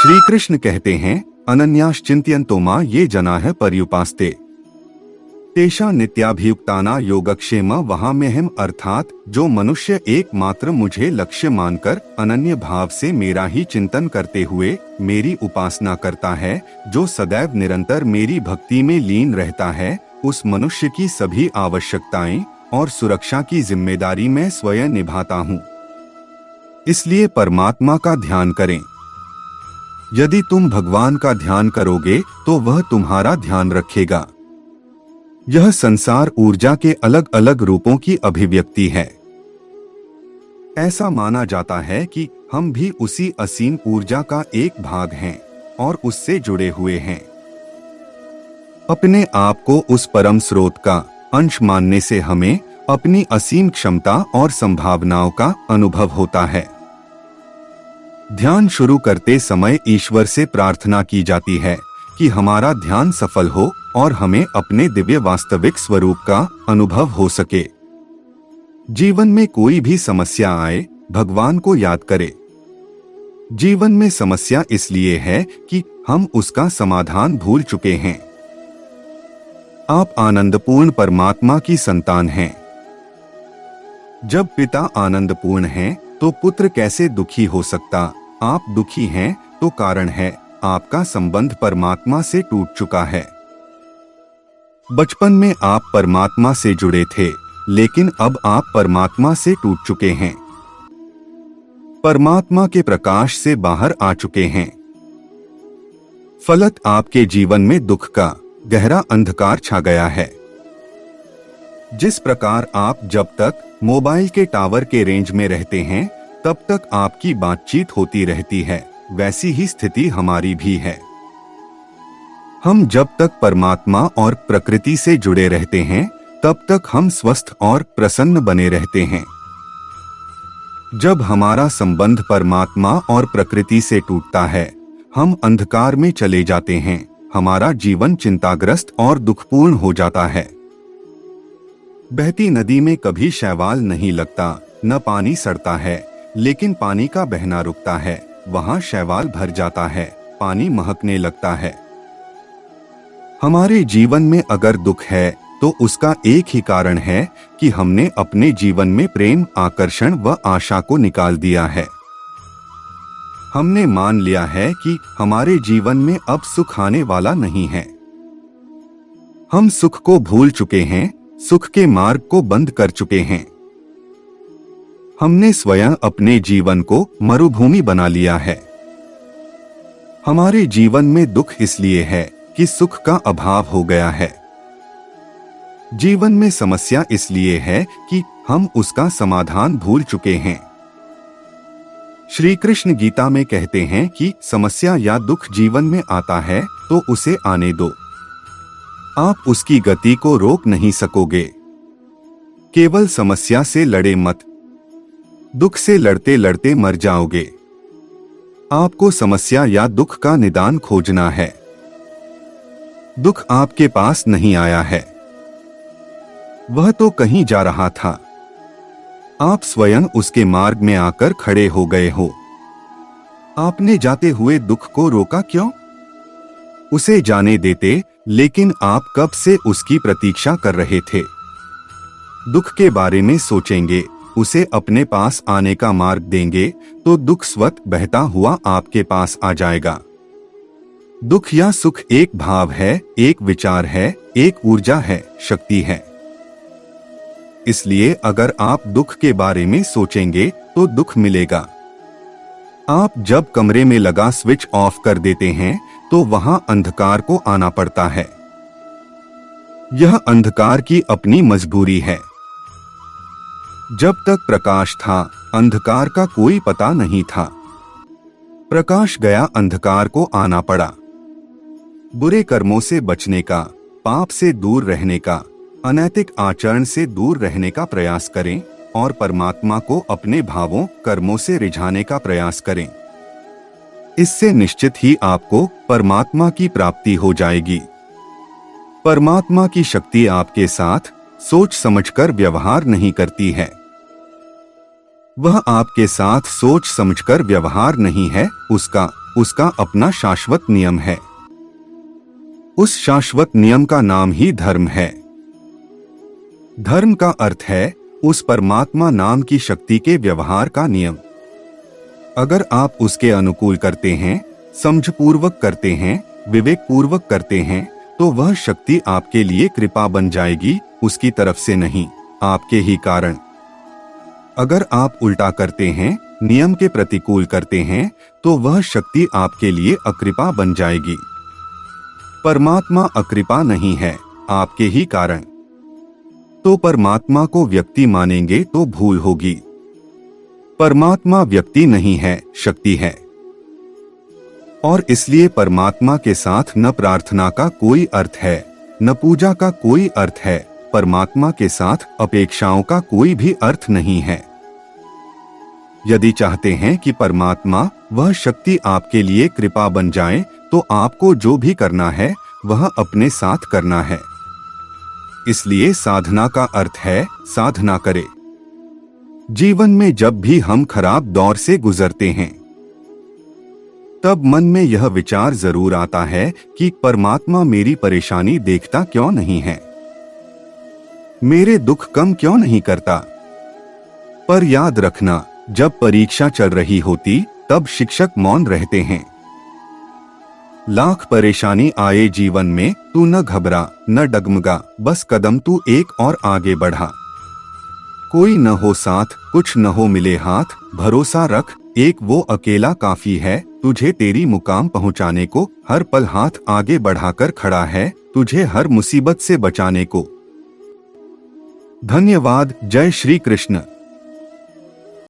श्री कृष्ण कहते हैं, अनन्याश्चिंत्यन्तो मां ये जना है पर्युपास्ते तेषा नित्याभियुक्ताना योगक्षेम वहाम्यहम्। अर्थात जो मनुष्य एकमात्र मुझे लक्ष्य मानकर अनन्य भाव से मेरा ही चिंतन करते हुए मेरी उपासना करता है, जो सदैव निरंतर मेरी भक्ति में लीन रहता है, उस मनुष्य की सभी आवश्यकताएं और सुरक्षा की जिम्मेदारी मैं स्वयं निभाता हूँ। इसलिए परमात्मा का ध्यान करें। यदि तुम भगवान का ध्यान करोगे तो वह तुम्हारा ध्यान रखेगा। यह संसार ऊर्जा के अलग अलग रूपों की अभिव्यक्ति है। ऐसा माना जाता है कि हम भी उसी असीम ऊर्जा का एक भाग हैं और उससे जुड़े हुए हैं। अपने आप को उस परम स्रोत का अंश मानने से हमें अपनी असीम क्षमता और संभावनाओं का अनुभव होता है। ध्यान शुरू करते समय ईश्वर से प्रार्थना की जाती है कि हमारा ध्यान सफल हो और हमें अपने दिव्य वास्तविक स्वरूप का अनुभव हो सके। जीवन में कोई भी समस्या आए, भगवान को याद करें। जीवन में समस्या इसलिए है कि हम उसका समाधान भूल चुके हैं। आप आनंदपूर्ण परमात्मा की संतान हैं। जब पिता आनंदपूर्ण हैं, तो पुत्र कैसे दुखी हो सकता? आप दुखी हैं तो कारण है आपका संबंध परमात्मा से टूट चुका है। बचपन में आप परमात्मा से जुड़े थे, लेकिन अब आप परमात्मा से टूट चुके हैं। परमात्मा के प्रकाश से बाहर आ चुके हैं। फलत आपके जीवन में दुख का गहरा अंधकार छा गया है। जिस प्रकार आप जब तक मोबाइल के टावर के रेंज में रहते हैं, तब तक आपकी बातचीत होती रहती है, वैसी ही स्थिति हमारी भी है। हम जब तक परमात्मा और प्रकृति से जुड़े रहते हैं, तब तक हम स्वस्थ और प्रसन्न बने रहते हैं। जब हमारा संबंध परमात्मा और प्रकृति से टूटता है, हम अंधकार में चले जाते हैं। हमारा जीवन चिंताग्रस्त और दुखपूर्ण हो जाता है। बहती नदी में कभी शैवाल नहीं लगता, न पानी सड़ता है, लेकिन पानी का बहना रुकता है, वहां शैवाल भर जाता है, पानी महकने लगता है। हमारे जीवन में अगर दुख है तो उसका एक ही कारण है कि हमने अपने जीवन में प्रेम, आकर्षण व आशा को निकाल दिया है। हमने मान लिया है कि हमारे जीवन में अब सुख आने वाला नहीं है। हम सुख को भूल चुके हैं, सुख के मार्ग को बंद कर चुके हैं। हमने स्वयं अपने जीवन को मरुभूमि बना लिया है। हमारे जीवन में दुख इसलिए है कि सुख का अभाव हो गया है। जीवन में समस्या इसलिए है कि हम उसका समाधान भूल चुके हैं। श्री कृष्ण गीता में कहते हैं कि समस्या या दुख जीवन में आता है तो उसे आने दो। आप उसकी गति को रोक नहीं सकोगे। केवल समस्या से लड़े मत, दुख से लड़ते लड़ते मर जाओगे। आपको समस्या या दुख का निदान खोजना है। दुख आपके पास नहीं आया है, वह तो कहीं जा रहा था। आप स्वयं उसके मार्ग में आकर खड़े हो गए हो। आपने जाते हुए दुख को रोका क्यों? उसे जाने देते, लेकिन आप कब से उसकी प्रतीक्षा कर रहे थे। दुख के बारे में सोचेंगे, उसे अपने पास आने का मार्ग देंगे तो दुख स्वतः बहता हुआ आपके पास आ जाएगा। दुख या सुख एक भाव है, एक विचार है, एक ऊर्जा है, शक्ति है। इसलिए अगर आप दुख के बारे में सोचेंगे तो दुख मिलेगा। आप जब कमरे में लगा स्विच ऑफ कर देते हैं तो वहां अंधकार को आना पड़ता है। यह अंधकार की अपनी मजबूरी है। जब तक प्रकाश था, अंधकार का कोई पता नहीं था। प्रकाश गया, अंधकार को आना पड़ा। बुरे कर्मों से बचने का, पाप से दूर रहने का, अनैतिक आचरण से दूर रहने का प्रयास करें और परमात्मा को अपने भावों, कर्मों से रिझाने का प्रयास करें। इससे निश्चित ही आपको परमात्मा की प्राप्ति हो जाएगी। परमात्मा की शक्ति आपके साथ सोच समझकर व्यवहार नहीं करती है। वह आपके साथ सोच समझकर व्यवहार नहीं है, उसका उसका अपना शाश्वत नियम है। उस शाश्वत नियम का नाम ही धर्म है। धर्म का अर्थ है उस परमात्मा नाम की शक्ति के व्यवहार का नियम। अगर आप उसके अनुकूल करते हैं, समझपूर्वक करते हैं, विवेकपूर्वक करते हैं, तो वह शक्ति आपके लिए कृपा बन जाएगी, उसकी तरफ से नहीं, आपके ही कारण। अगर आप उल्टा करते हैं, नियम के प्रतिकूल करते हैं, तो वह शक्ति आपके लिए अकृपा बन जाएगी। परमात्मा अकृपा नहीं है, आपके ही कारण। तो परमात्मा को व्यक्ति मानेंगे तो भूल होगी। परमात्मा व्यक्ति नहीं है, शक्ति है। और इसलिए परमात्मा के साथ न प्रार्थना का कोई अर्थ है, न पूजा का कोई अर्थ है। परमात्मा के साथ अपेक्षाओं का कोई भी अर्थ नहीं है। यदि चाहते हैं कि परमात्मा वह शक्ति आपके लिए कृपा बन जाए, तो आपको जो भी करना है वह अपने साथ करना है। इसलिए साधना का अर्थ है साधना करे। जीवन में जब भी हम खराब दौर से गुजरते हैं, तब मन में यह विचार जरूर आता है कि परमात्मा मेरी परेशानी देखता क्यों नहीं है, मेरे दुख कम क्यों नहीं करता। पर याद रखना, जब परीक्षा चल रही होती तब शिक्षक मौन रहते हैं। लाख परेशानी आए जीवन में, तू न घबरा न डगमगा, बस कदम तू एक और आगे बढ़ा। कोई न हो साथ, कुछ न हो मिले हाथ, भरोसा रख एक वो अकेला काफी है, तुझे तेरी मुकाम पहुंचाने को, हर पल हाथ आगे बढ़ाकर खड़ा है, तुझे हर मुसीबत से बचाने को। धन्यवाद। जय श्री कृष्ण।